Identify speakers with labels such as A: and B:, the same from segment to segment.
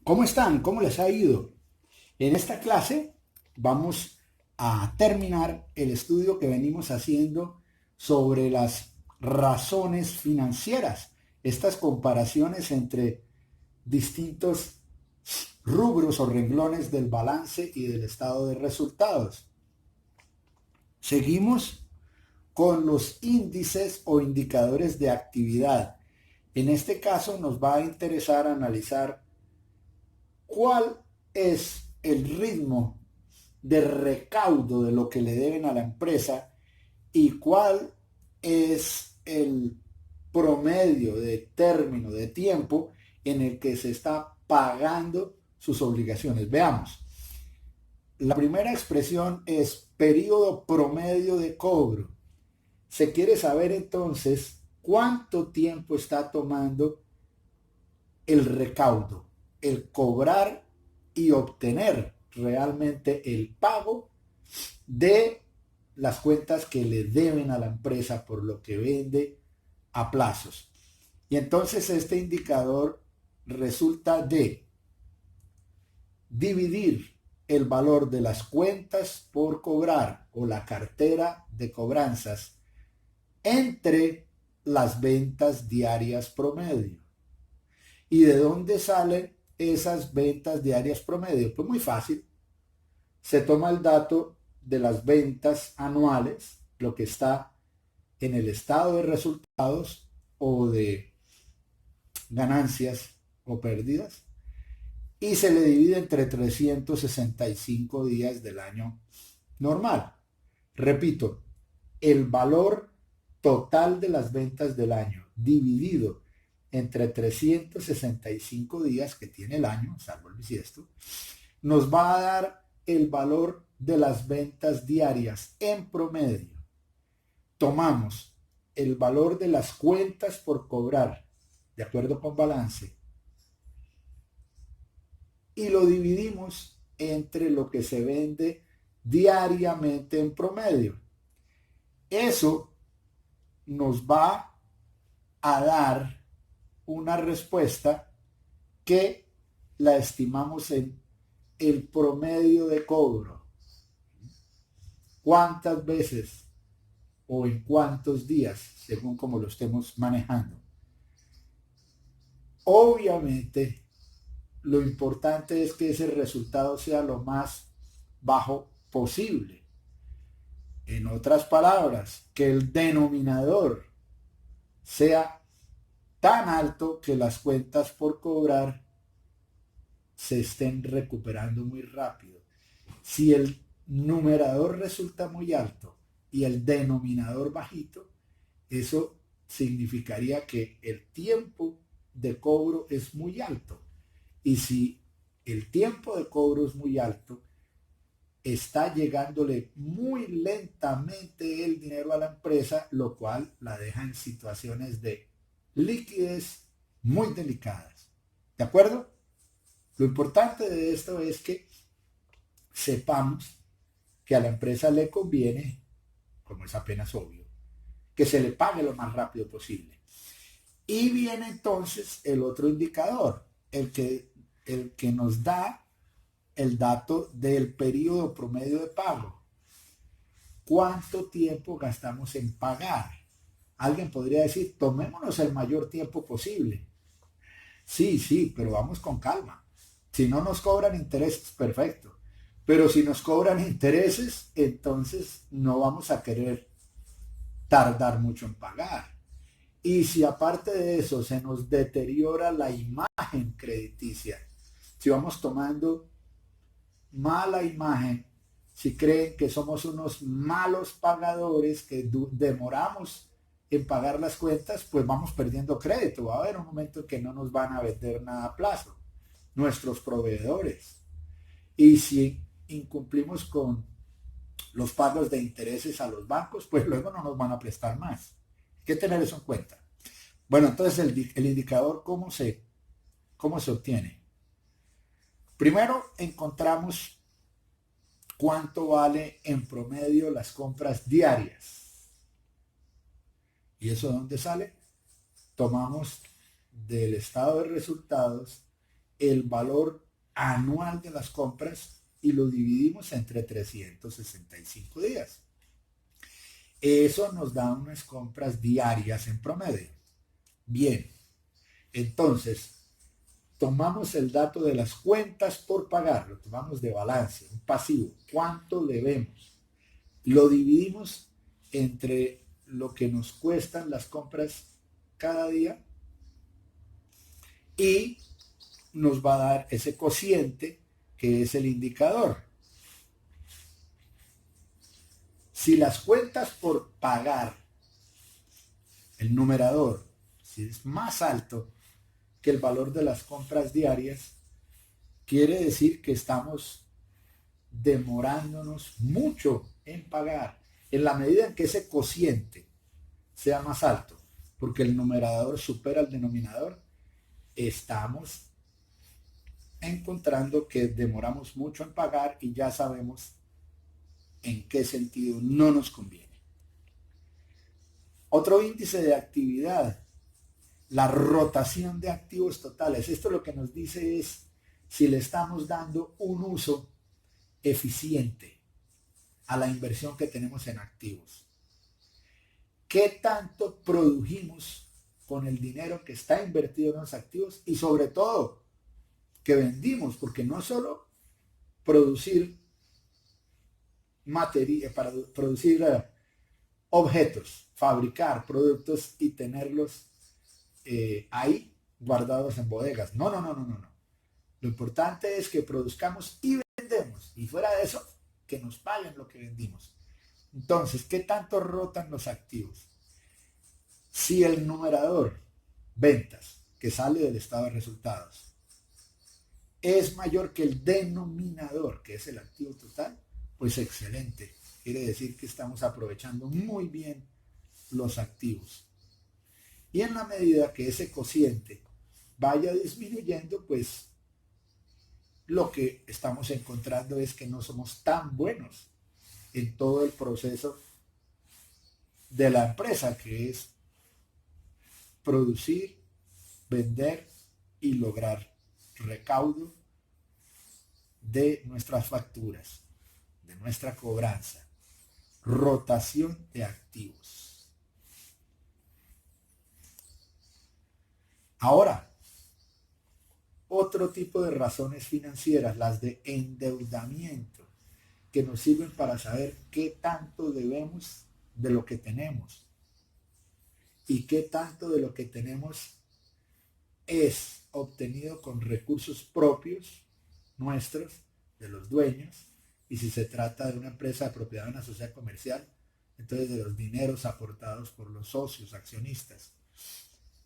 A: ¿Cómo están? ¿Cómo les ha ido? En esta clase vamos a terminar el estudio que venimos haciendo sobre las razones financieras, estas comparaciones entre distintos rubros o renglones del balance y del estado de resultados. Seguimos con los índices o indicadores de actividad. En este caso nos va a interesar analizar cuál es el ritmo de recaudo de lo que le deben a la empresa y cuál es el promedio de término de tiempo en el que se está pagando sus obligaciones. Veamos. La primera expresión es periodo promedio de cobro. Se quiere saber entonces cuánto tiempo está tomando el recaudo, el cobrar y obtener realmente el pago de las cuentas que le deben a la empresa por lo que vende a plazos. Y entonces este indicador resulta de dividir el valor de las cuentas por cobrar o la cartera de cobranzas entre las ventas diarias promedio. ¿Y de dónde salen esas ventas diarias promedio? Pues muy fácil. Se toma el dato de las ventas anuales, lo que está en el estado de resultados o de ganancias o pérdidas, y se le divide entre 365 días del año normal. Repito, el valor total de las ventas del año dividido entre 365 días que tiene el año, salvo el bisiesto, nos va a dar el valor de las ventas diarias en promedio. Tomamos el valor de las cuentas por cobrar, de acuerdo con balance, y lo dividimos entre lo que se vende diariamente en promedio. Eso nos va a dar una respuesta que la estimamos en el promedio de cobro. ¿Cuántas veces o en cuántos días, según como lo estemos manejando? Obviamente, lo importante es que ese resultado sea lo más bajo posible. En otras palabras, que el denominador sea tan alto que las cuentas por cobrar se estén recuperando muy rápido. Si el numerador resulta muy alto y el denominador bajito, eso significaría que el tiempo de cobro es muy alto. Y si el tiempo de cobro es muy alto, está llegándole muy lentamente el dinero a la empresa, lo cual la deja en situaciones de liquidez muy delicadas. ¿De acuerdo? Lo importante de esto es que sepamos que a la empresa le conviene, como es apenas obvio, que se le pague lo más rápido posible. Y viene entonces el otro indicador, el que nos da el dato del periodo promedio de pago. ¿Cuánto tiempo gastamos en pagar? Alguien podría decir, tomémonos el mayor tiempo posible. Sí, sí, pero vamos con calma. Si no nos cobran intereses, perfecto. Pero si nos cobran intereses, entonces no vamos a querer tardar mucho en pagar. Y si aparte de eso se nos deteriora la imagen crediticia, si vamos tomando mala imagen, si creen que somos unos malos pagadores, que demoramos en pagar las cuentas, pues vamos perdiendo crédito. Va a haber un momento en que no nos van a vender nada a plazo nuestros proveedores. Y si incumplimos con los pagos de intereses a los bancos, pues luego no nos van a prestar más. Hay que tener eso en cuenta. Bueno, entonces el indicador, ¿cómo se obtiene? Primero encontramos cuánto vale en promedio las compras diarias. ¿Y eso de dónde sale? Tomamos del estado de resultados el valor anual de las compras y lo dividimos entre 365 días. Eso nos da unas compras diarias en promedio. Bien, entonces tomamos el dato de las cuentas por pagar, lo tomamos de balance, un pasivo, cuánto debemos. Lo dividimos entre lo que nos cuestan las compras cada día y nos va a dar ese cociente que es el indicador. Si las cuentas por pagar, el numerador, si es más alto que el valor de las compras diarias, quiere decir que estamos demorándonos mucho en pagar. En la medida en que ese cociente sea más alto, porque el numerador supera el denominador, estamos encontrando que demoramos mucho en pagar y ya sabemos en qué sentido no nos conviene. Otro índice de actividad, la rotación de activos totales. Esto lo que nos dice es si le estamos dando un uso eficiente a la inversión que tenemos en activos. ¿Qué tanto produjimos con el dinero que está invertido en los activos? Y sobre todo, que vendimos, porque no solo producir materia, para producir objetos, fabricar productos y tenerlos ahí guardados en bodegas. No. Lo importante es que produzcamos y vendemos. Y fuera de eso, que nos paguen lo que vendimos. Entonces, ¿qué tanto rotan los activos? Si el numerador, ventas, que sale del estado de resultados, es mayor que el denominador, que es el activo total, pues excelente. Quiere decir que estamos aprovechando muy bien los activos. Y en la medida que ese cociente vaya disminuyendo, pues lo que estamos encontrando es que no somos tan buenos en todo el proceso de la empresa, que es producir, vender y lograr recaudo de nuestras facturas, de nuestra cobranza, rotación de activos. Ahora, otro tipo de razones financieras, las de endeudamiento, que nos sirven para saber qué tanto debemos de lo que tenemos y qué tanto de lo que tenemos es obtenido con recursos propios nuestros, de los dueños, y si se trata de una empresa de propiedad de una sociedad comercial, entonces de los dineros aportados por los socios, accionistas.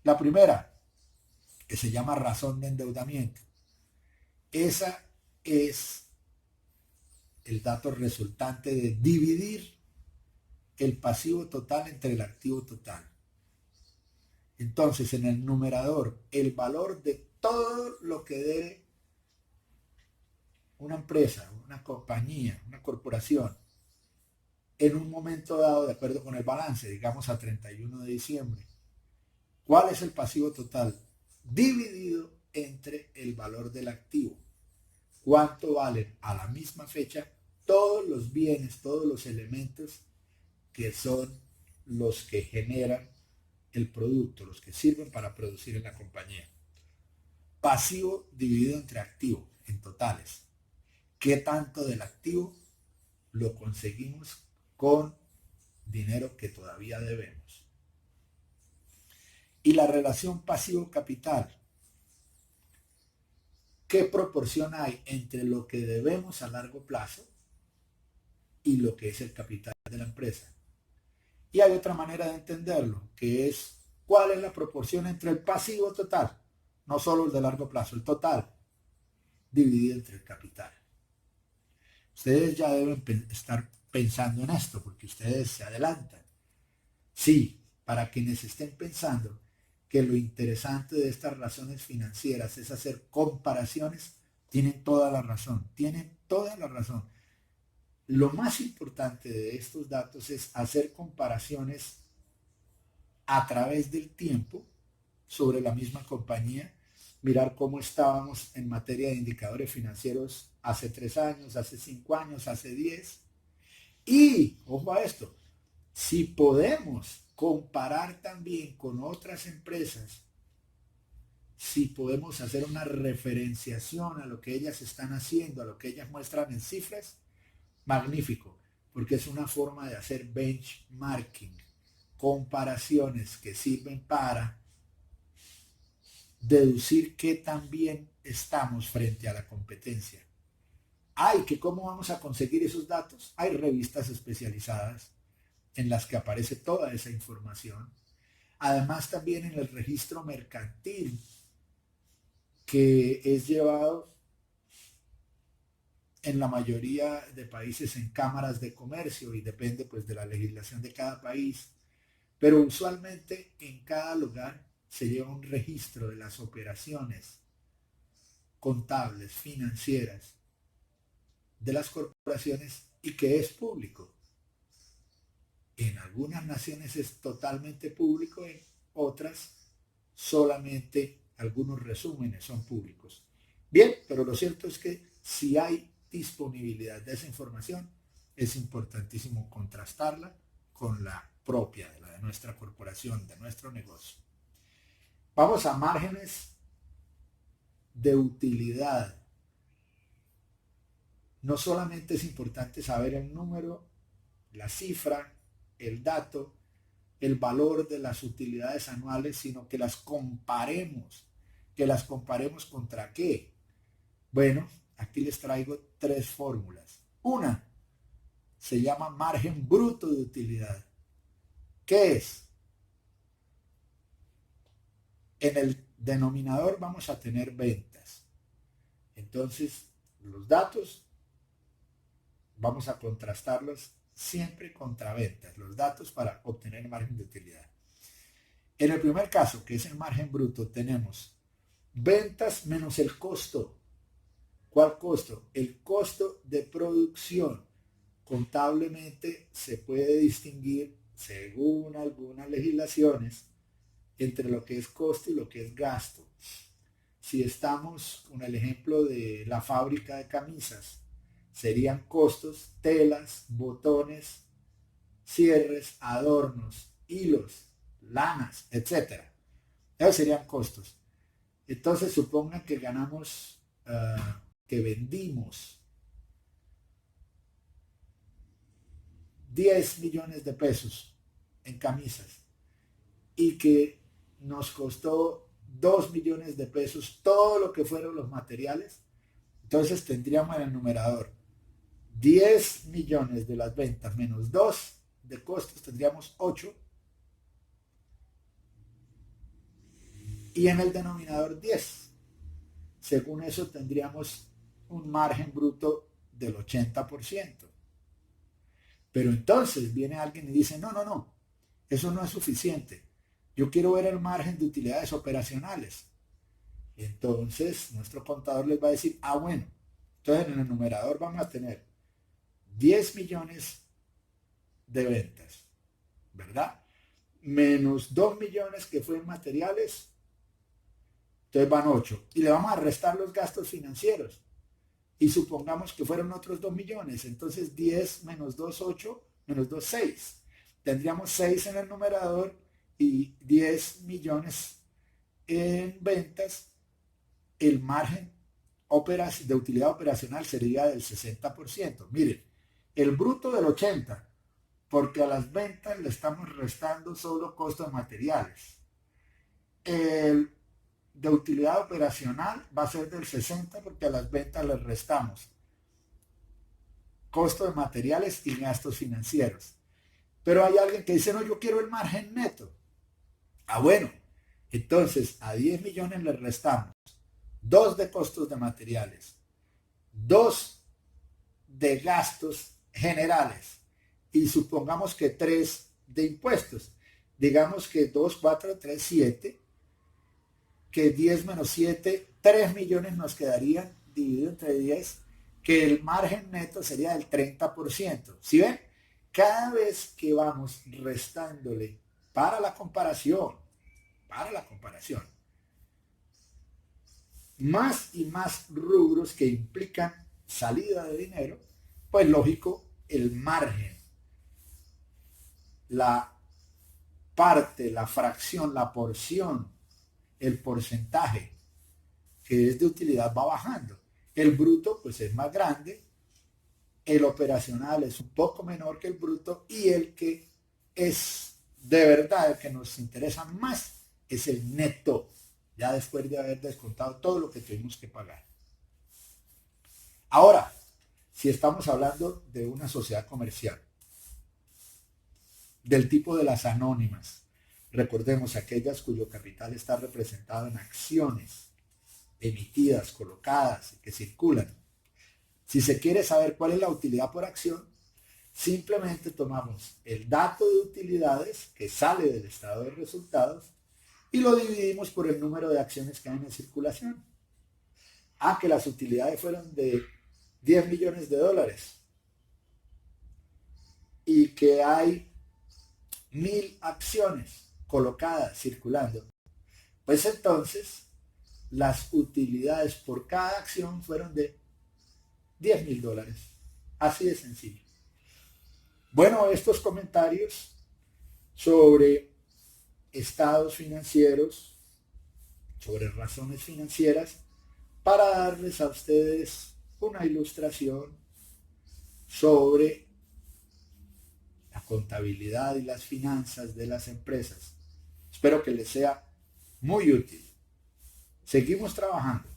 A: La primera, que se llama razón de endeudamiento, esa es el dato resultante de dividir el pasivo total entre el activo total. Entonces, en el numerador, el valor de todo lo que debe una empresa, una compañía, una corporación, en un momento dado, de acuerdo con el balance, digamos a 31 de diciembre, ¿cuál es el pasivo total? Dividido entre el valor del activo. ¿Cuánto valen a la misma fecha todos los bienes, todos los elementos que son los que generan el producto, los que sirven para producir en la compañía? Pasivo dividido entre activo, en totales. ¿Qué tanto del activo lo conseguimos con dinero que todavía debemos? Y la relación pasivo-capital. ¿Qué proporción hay entre lo que debemos a largo plazo y lo que es el capital de la empresa? Y hay otra manera de entenderlo, que es cuál es la proporción entre el pasivo total, no solo el de largo plazo, el total, dividido entre el capital. Ustedes ya deben estar pensando en esto, porque ustedes se adelantan. Sí, para quienes estén pensando que lo interesante de estas razones financieras es hacer comparaciones, tienen toda la razón, Lo más importante de estos datos es hacer comparaciones a través del tiempo sobre la misma compañía mirar cómo estábamos en materia de indicadores financieros hace 3 años, hace 5 años, hace 10. Y, ojo a esto, si podemos comparar también con otras empresas, si podemos hacer una referenciación a lo que ellas están haciendo, a lo que ellas muestran en cifras, magnífico, porque es una forma de hacer benchmarking, comparaciones que sirven para deducir qué tan bien estamos frente a la competencia. Que ¿cómo vamos a conseguir esos datos? Hay revistas especializadas en las que aparece toda esa información. Además, también en el registro mercantil, que es llevado en la mayoría de países en cámaras de comercio y depende pues de la legislación de cada país, pero usualmente en cada lugar se lleva un registro de las operaciones contables, financieras de las corporaciones y que es público. En algunas naciones es totalmente público, en otras solamente algunos resúmenes son públicos. Bien, pero lo cierto es que si hay disponibilidad de esa información, es importantísimo contrastarla con la propia, la de nuestra corporación, de nuestro negocio. Vamos a márgenes de utilidad. No solamente es importante saber el número, la cifra, el dato, el valor de las utilidades anuales, sino que las comparemos. ¿Que las comparemos contra qué? Bueno, aquí les traigo 3 fórmulas. Una se llama margen bruto de utilidad. ¿Qué es? En el denominador vamos a tener ventas. Entonces, los datos vamos a contrastarlos siempre contra ventas, los datos para obtener margen de utilidad. En el primer caso, que es el margen bruto, tenemos ventas menos el costo. ¿Cuál costo? El costo de producción. Contablemente se puede distinguir, según algunas legislaciones, entre lo que es costo y lo que es gasto. Si estamos con el ejemplo de la fábrica de camisas, serían costos, telas, botones, cierres, adornos, hilos, lanas, etc. Esos serían costos. Entonces supongan que ganamos, que vendimos 10 millones de pesos en camisas y que nos costó 2 millones de pesos todo lo que fueron los materiales. Entonces tendríamos en el numerador 10 millones de las ventas menos 2 de costos, tendríamos 8. Y en el denominador 10. Según eso tendríamos un margen bruto del 80%. Pero entonces viene alguien y dice, no, eso no es suficiente. Yo quiero ver el margen de utilidades operacionales. Entonces nuestro contador les va a decir, bueno, entonces en el numerador vamos a tener 10 millones de ventas, ¿verdad? Menos 2 millones que fue en materiales, entonces van 8. Y le vamos a restar los gastos financieros. Y supongamos que fueron otros 2 millones. Entonces 10 menos 2, 8, menos 2, 6. Tendríamos 6 en el numerador y 10 millones en ventas. El margen de utilidad operacional sería del 60%. Miren, el bruto del 80%, porque a las ventas le estamos restando solo costos de materiales. El de utilidad operacional va a ser del 60% porque a las ventas le restamos costos de materiales y gastos financieros. Pero hay alguien que dice, no, yo quiero el margen neto. Bueno, entonces a 10 millones le restamos 2 de costos de materiales, 2 de gastos generales y supongamos que 3 de impuestos. Digamos que 2, 4, 3, 7, que 10 menos 7, 3 millones nos quedarían dividido entre 10, que el margen neto sería del 30%. ¿Sí ven? Cada vez que vamos restándole para la comparación, más y más rubros que implican salida de dinero, pues lógico, el margen, la parte, la fracción, la porción, el porcentaje que es de utilidad va bajando. El bruto pues es más grande, el operacional es un poco menor que el bruto y el que es de verdad el que nos interesa más es el neto, ya después de haber descontado todo lo que tuvimos que pagar. Ahora, si estamos hablando de una sociedad comercial, del tipo de las anónimas, recordemos aquellas cuyo capital está representado en acciones emitidas, colocadas y que circulan. Si se quiere saber cuál es la utilidad por acción, simplemente tomamos el dato de utilidades que sale del estado de resultados y lo dividimos por el número de acciones que hay en circulación. Que las utilidades fueron de 10 millones de dólares y que hay 1000 acciones colocadas, circulando. Pues entonces, las utilidades por cada acción fueron de 10.000 dólares. Así de sencillo. Bueno, estos comentarios sobre estados financieros, sobre razones financieras, para darles a ustedes una ilustración sobre la contabilidad y las finanzas de las empresas. Espero que les sea muy útil. Seguimos trabajando.